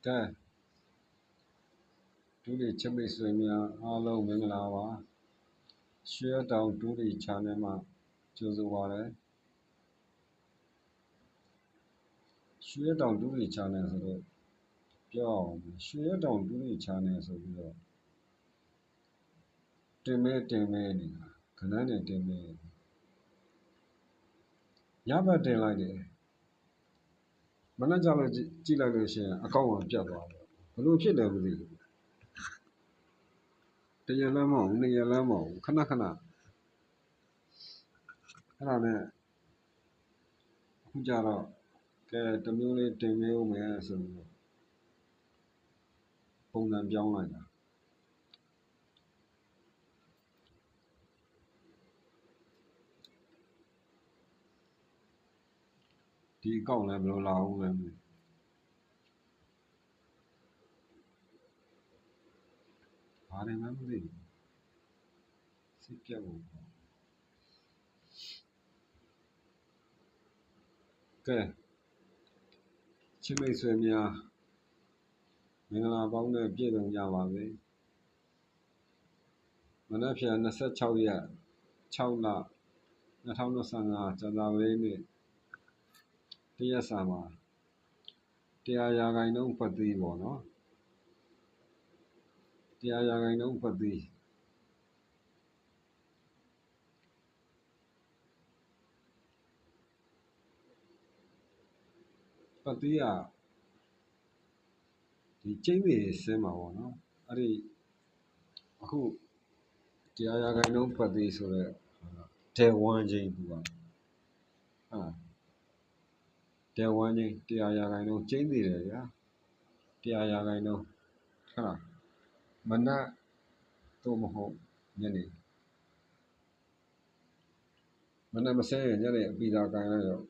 ကဲဒူရီချစ်မိတ်ဆွေများအားလုံးမင်္ဂလာပါရွှေတောင်ဒူရီ channel မှာကြိုဆိုပါတယ်ရွှေတောင်ဒူရီ channel ဆိုတော့ပြောအောင်ရွှေတောင်ဒူရီ channel ဆိုပြီးတော့တင်မဲနေတာခဏနဲ့တင်မဲညဘက်တင်လိုက်တယ်မနေ့ကျလို့ကြည့်လိုက်လို့ရှိရင်အကောင့်ကပြတ်သွားတယ်ဘလို့ဖြစ်တယ်မသိဘူးတရက်လည်းမဟုတ်ဘူးနှစ်ရက်လည်းမဟုတ်ဘူးခဏအဲ့ဒါနဲ့အခုကြတော့ကဲတမျိုးလေးတင်မဲဦးမယ်ဆိုပြီးတော့ပုံစံပြောင်းလိုက်တာဒီအကောင့်လည်းဘယ်လိုလာအောင်လဲမသိဘာတွေမှမသိဘူးစိတ်ပြတ်ဖို့ကဲချစ်မိတ်ဆွေများမင်္ဂလာပေါင်းနဲ့ပြည့်စုံကြပါစေမနက်ဖြန်26ရက်6လ2025ကြာသပတေးနေ့တရက်စာမှာ100% ပတ်သီးပေါ့နော်100% ပတ်သီးပတ်သီးကဒီကျင်းတွေဆင်းမှာပေါ့နော်အဲ့ဒီအခု100% ပတ်သီးဆိုတော့ဒေဝမ်ချင်းသူကဒေဝမ်ချင်း100% ကျင်းနေတယ်ဗျာ100% ဟုတ်မနက်တော့မဟုတ်ညနေမနက်မစဲရင်ညနေအပီသာကိုင်းလိုက်တော့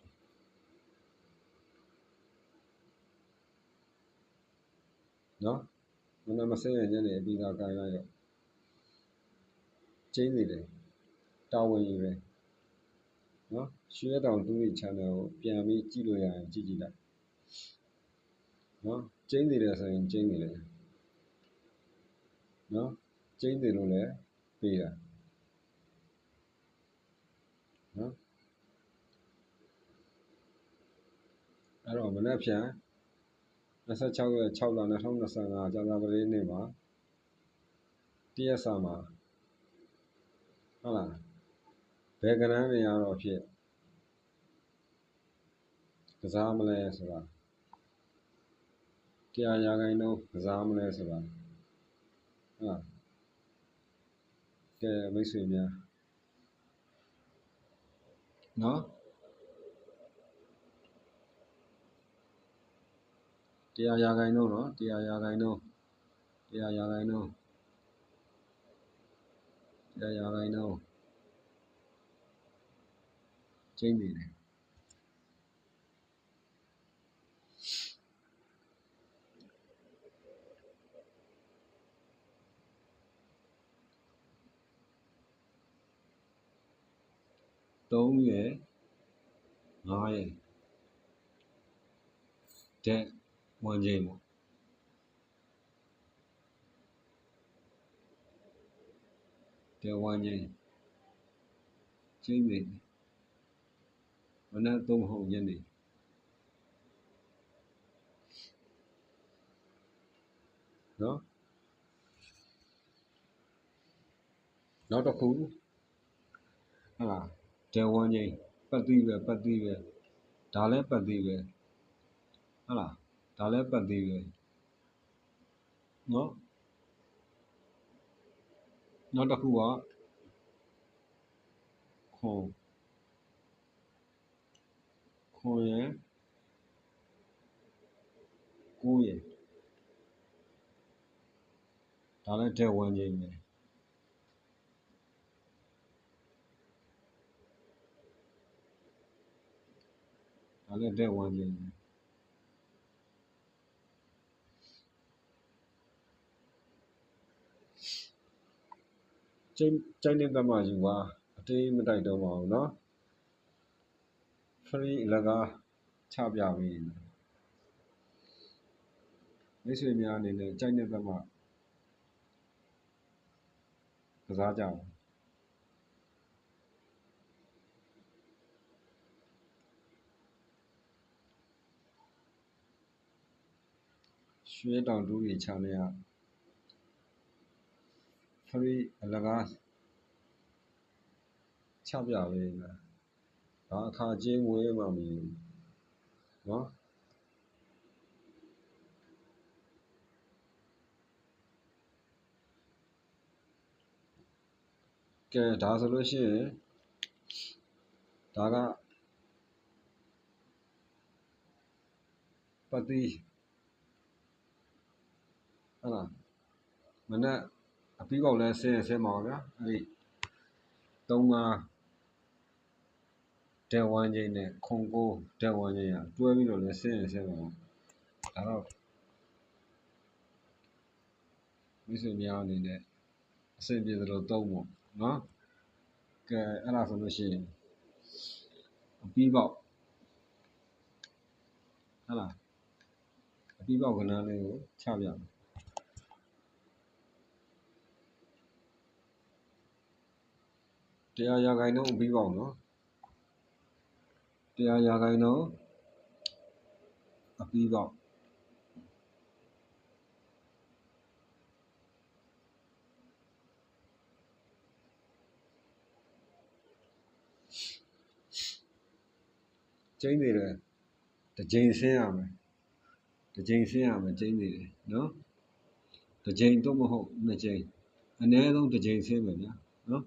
နော်မနက်မစဲရင်ညနေအပီသာကိုင်းလိုက်တော့ကျင်းနေတယ်တာဝန်ကြီးပဲနော်ရွှေတောင်ဒူရီ channel ကိုပြန်ပြီးကြည့်လို့ရရင်ကြည့်လိုက်နော်ကျင်းနေတယ်ဆိုရင်ကျင်းနေတယ်နော်ကျင်းနေလို့လည်းပေးတာနော်အဲ့တော့မနေ့ဖြန်26ရက်6လ2025ကြာသပတေးနေ့မှာတရက်စာမှာဟုတ်လားဘယ်ကဏ္ဍတွေရတော့ဖြစ်ကစားမလဲဆိုတာ100% ကစားမလဲဆိုတာဟုတ်လားကဲမိတ်ဆွေများနော်100% နော်100% ကျင်းနေတယ်3ရယ်5ရယ်တဲ့1ချိန်ပေါ့တဲ့1ချိန်ကျင်းနေတယ်မနက်တော့မဟုတ်ညနေနော်နောက်တစ်ခုဟုတ်လားတဲ့1ချိန်ပတ်သီးပဲဒါလည်းပတ်သီးပဲဟုတ်လားဒါလည်းပတ်သီးပဲနော်နောက်တစ်ခုကခွန်ရယ်9ရယ်ဒါလည်းတဲ့1ချိန်ပဲဒါလည်းတဲ့1ချိန်ပဲ ကျိုင်းတဲ့တက်မှယူပါအတေးမတိုက်တော့ပါဘူးနော် free အလကားချပြပေးမိတ်ဆွေများအနေနဲ့ကျိုင်းတဲ့တက်မှကစားကြပါရွှေတောင်တူးရီ channel က free အလကားချပြပေးမယ်ဒါအခါကျင်းငွေမှမယူနော်ကဲဒါဆိုလို့ရှိရင်ဒါကပတ်တိဟုတ်လားမနေ့အပြီးပေါက်လဲဆင်းပါဗျာအဲ့ဒီ35ဒက်1ချင်းနဲ့ခုံကိုဒက်1ချင်းကတွဲပြီးတော့လဲဆင်းပါဒါတော့မိတ်ဆွေများအနေနဲ့အဆင်ပြေသလိုသုံးဖို့နော်ကဲအဲ့ဒါဆိုလို့ရှိရင်အပြီးပေါက်ဟုတ်လားအပြီးပေါက်ကဏ္ဍလေးကိုချပြမယ်100%အပြီးပေါက်နော်100%အပြီးပေါက်ကျင်းနေတယ်တစ်ကြိမ်ဆင်းရမယ်ကျင်းနေတယ်နော်တစ်ကြိမ်တော့မဟုတ်နှစ်ကြိမ်အနည်းဆုံးတစ်ကြိမ်ဆင်းမယ်ဗျာနော်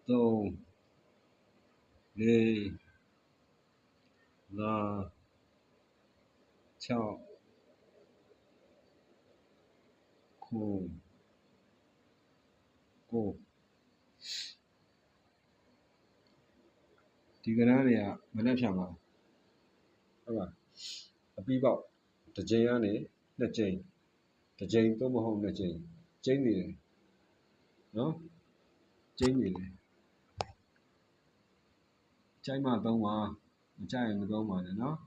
3 4 5 6 9 ဒီကဏ္ဍတွေကမနှက်ဖြန်ပါဟုတ်ပါအပြီးပေါက်တစ်ကြိမ်ကနေနှစ်ကြိမ်တစ်ကြိမ်တော့မဟုတ်နှစ်ကြိမ်ကျင်းနေတယ်နော်ကျင်းနေတယ်ကြိုက်မှသုံးပါမကြိုက်ရင်မသုံးပါနဲ့နော်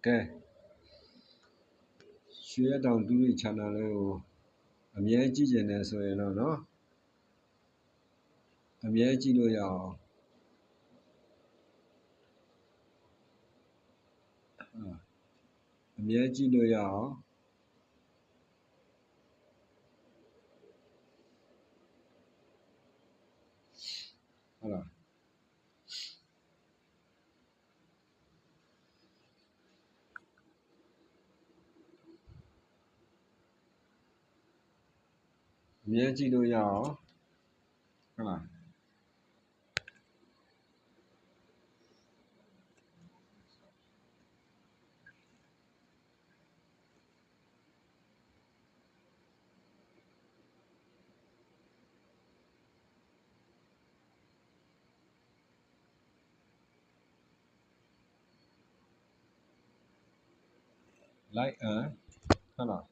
ကဲရွှေတောင်တူးရီ channel လေးကိုအမြဲကြည့်ကျင်တယ်ဆိုရင်တော့နော်အမြဲကြည့်လို့ရအောင်အမြဲကြည့်လို့ရအောင်ဟုတ်လားအမြဲကြည့်လို့ရအောင်ဟုတ်လားlike and ဟုတ်လား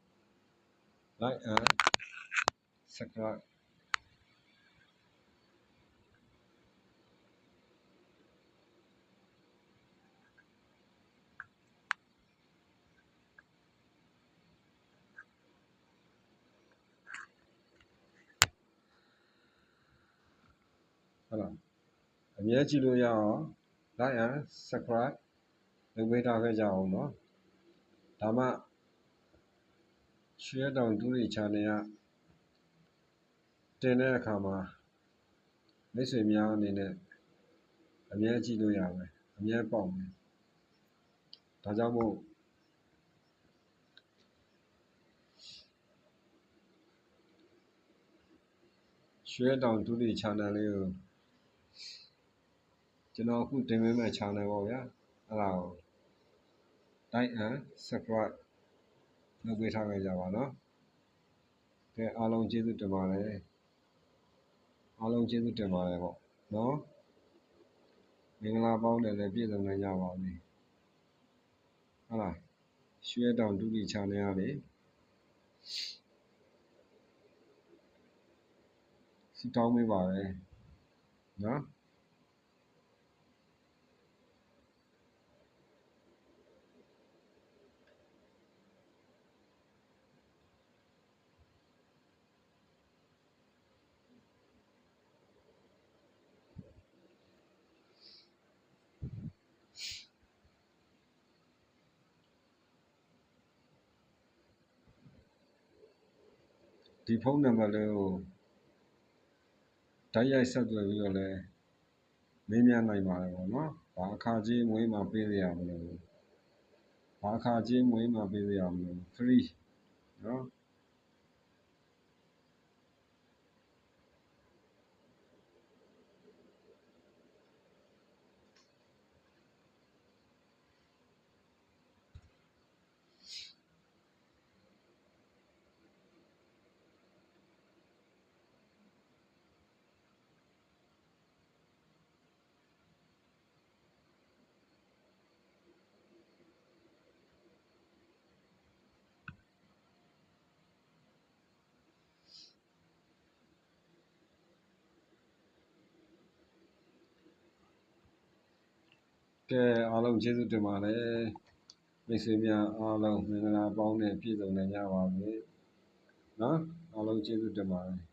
like and subscribe ဟုတ်လားအမြဲကြည့်လို့ရအောင် like and subscribe လုပ်ပေးထားခဲ့ကြအောင်နော်ဒါမှရွှေတောင်တူးရီ channel ကတင်တဲ့အခါမှာမိတ်ဆွေများအနေနဲ့အမြဲကြည့်လို့ရမယ်အမြဲပေါက်မယ်ဒါကြောင့်မို့ရွှေတောင်တူးရီ channel လေးကို ကျွန်တော်အခုတင်ပေးမဲ့ channel ပေါ့ဗျာအဲ့ဒါကို like and subscribe လုပ်ပေးထားကြပါနော်ကဲအားလုံးကျေးဇူးတင်ပါတယ်အားလုံးကျေးဇူးတင်ပါတယ်ပေါ့နော်မင်္ဂလာပေါင်းနဲ့လည်းပြည့်စုံနိုင်ကြပါစေဟုတ်လားရွှေတောင်ဒုတိ channel ရလေစီတောင်းပေးပါတယ်နော်ဒီဖုန်းနံပါတ်လေးကိုတိုက်ရိုက်ဆက်သွယ်ပြီးတော့လည်းမေးမြန်းနိုင်ပါတယ်ပေါ့နော်ဘာအခါကြီးမွေးမှပေးရမလို့ဘာအခါကြီးမွေးမှပေးရမလို့ free နော်ကဲအားလုံးကျေးဇူးတင်ပါတယ်မိတ်ဆွေများအားလုံးမင်္ဂလာပေါင်းနဲ့ပြည့်စုံနိုင်ကြပါစေနော်အားလုံးကျေးဇူးတင်ပါတယ်